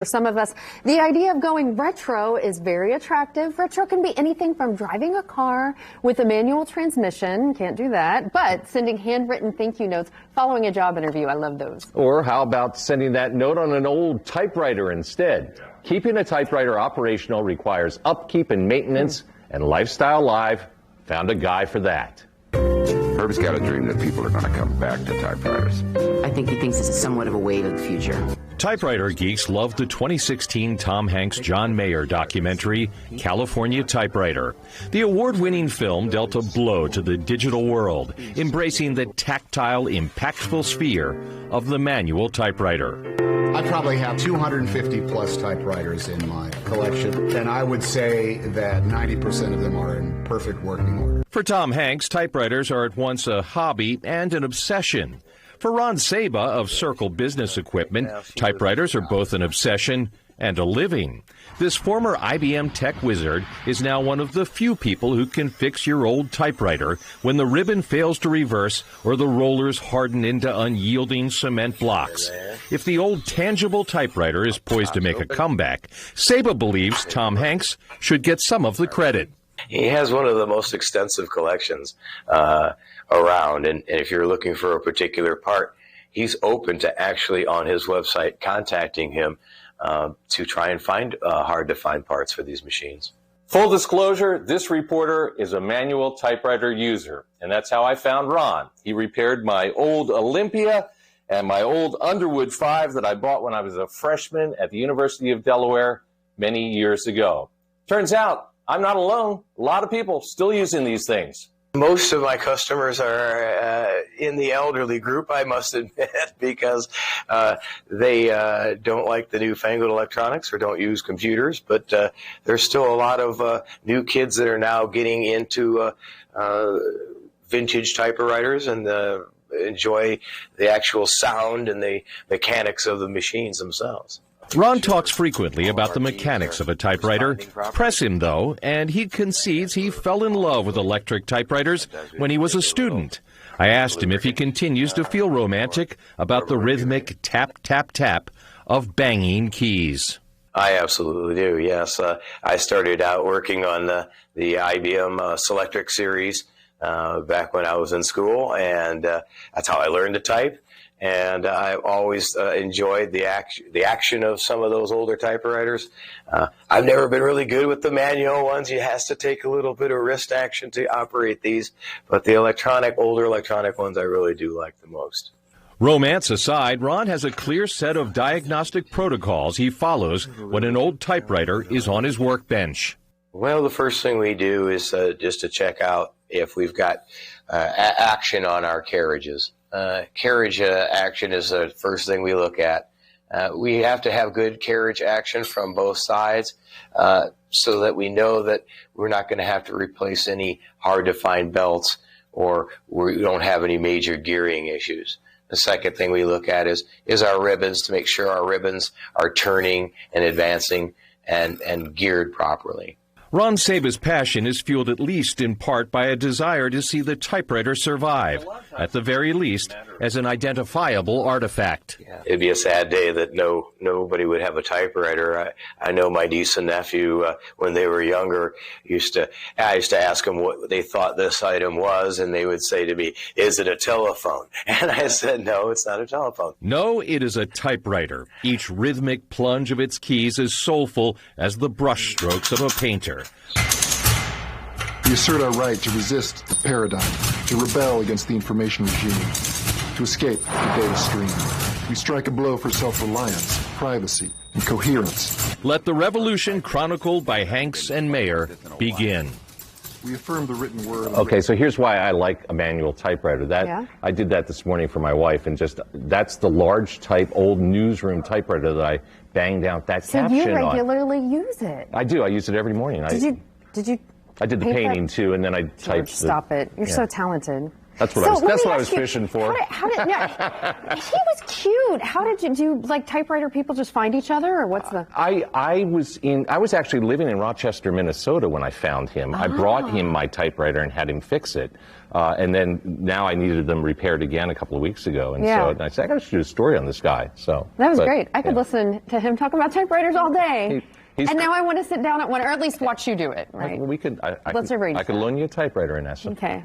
For some of us, the idea of going retro is very attractive. Retro can be anything from driving a car with a manual transmission, can't do that, but sending handwritten thank you notes following a job interview. I love those. Or how about sending that note on an old typewriter instead? Keeping a typewriter operational requires upkeep and maintenance, and Lifestyle Live found a guy for that. Herb's got a dream that people are going to come back to typewriters. I think he thinks this is somewhat of a wave of the future. Typewriter geeks loved the 2016 Tom Hanks-John Mayer documentary, California Typewriter. The award-winning film dealt a blow to the digital world, embracing the tactile, impactful sphere of the manual typewriter. I probably have 250 plus typewriters in my collection, and I would say that 90% of them are in perfect working order. For Tom Hanks, typewriters are at once a hobby and an obsession. For Ron Saba of Circle Business Equipment, typewriters are both an obsession and a living. This former IBM tech wizard is now one of the few people who can fix your old typewriter when the ribbon fails to reverse or the rollers harden into unyielding cement blocks. If the old tangible typewriter is poised to make a comeback, Saba believes Tom Hanks should get some of the credit. He has one of the most extensive collections around, and if you're looking for a particular part, he's open to actually on his website contacting him to try and find hard-to-find parts for these machines. Full disclosure, this reporter is a manual typewriter user, and that's how I found Ron. He repaired my old Olympia and my old Underwood 5 that I bought when I was a freshman at the University of Delaware many years ago. Turns out, I'm not alone. A lot of people still using these things. Most of my customers are in the elderly group, I must admit, because they don't like the newfangled electronics or don't use computers. But there's still a lot of new kids that are now getting into vintage typewriters and enjoy the actual sound and the mechanics of the machines themselves. Ron talks frequently about the mechanics of a typewriter. Press him, though, and he concedes he fell in love with electric typewriters when he was a student. I asked him if he continues to feel romantic about the rhythmic tap, tap, tap of banging keys. I absolutely do, yes. I started out working on the IBM Selectric series back when I was in school, and that's how I learned to type. And I've always enjoyed the action of some of those older typewriters. I've never been really good with the manual ones. You has to take a little bit of wrist action to operate these. But the older electronic ones, I really do like the most. Romance aside, Ron has a clear set of diagnostic protocols he follows when an old typewriter is on his workbench. Well, the first thing we do is just to check out if we've got action on our carriages. Carriage action is the first thing we look at. We have to have good carriage action from both sides so that we know that we're not going to have to replace any hard-to-find belts or we don't have any major gearing issues. The second thing we look at is our ribbons to make sure our ribbons are turning and advancing and geared properly. Ron Saba's passion is fueled at least in part by a desire to see the typewriter survive, at the very least, as an identifiable artifact. Yeah. It'd be a sad day that nobody would have a typewriter. I know my niece and nephew, when they were younger, I used to ask them what they thought this item was, and they would say to me, "Is it a telephone?" And I said, "No, it's not a telephone." No, it is a typewriter. Each rhythmic plunge of its keys is soulful as the brushstrokes of a painter. We assert our right to resist the paradigm, to rebel against the information regime, to escape the data stream. We strike a blow for self-reliance, privacy, and coherence. Let the revolution chronicled by Hanks and Mayer begin. We affirm the written word. Okay, so here's why I like a manual typewriter. I did that this morning for my wife, and that's the large type, old newsroom typewriter that I banged out that caption on. So you regularly use it? I do. I use it every morning. Did you? I did the painting too, and then I typed. Stop it! You're so talented. That's what I was fishing for. He was cute. How did you do? Like typewriter people just find each other, or what's the? I was actually living in Rochester, Minnesota when I found him. I brought him my typewriter and had him fix it. And then now I needed them repaired again a couple of weeks ago. And so I said, I got to do a story on this guy. So that was great. I could listen to him talk about typewriters all day. And now I want to sit down at one, or at least watch you do it, right? We could. Let's arrange I could loan you a typewriter in essence. Okay.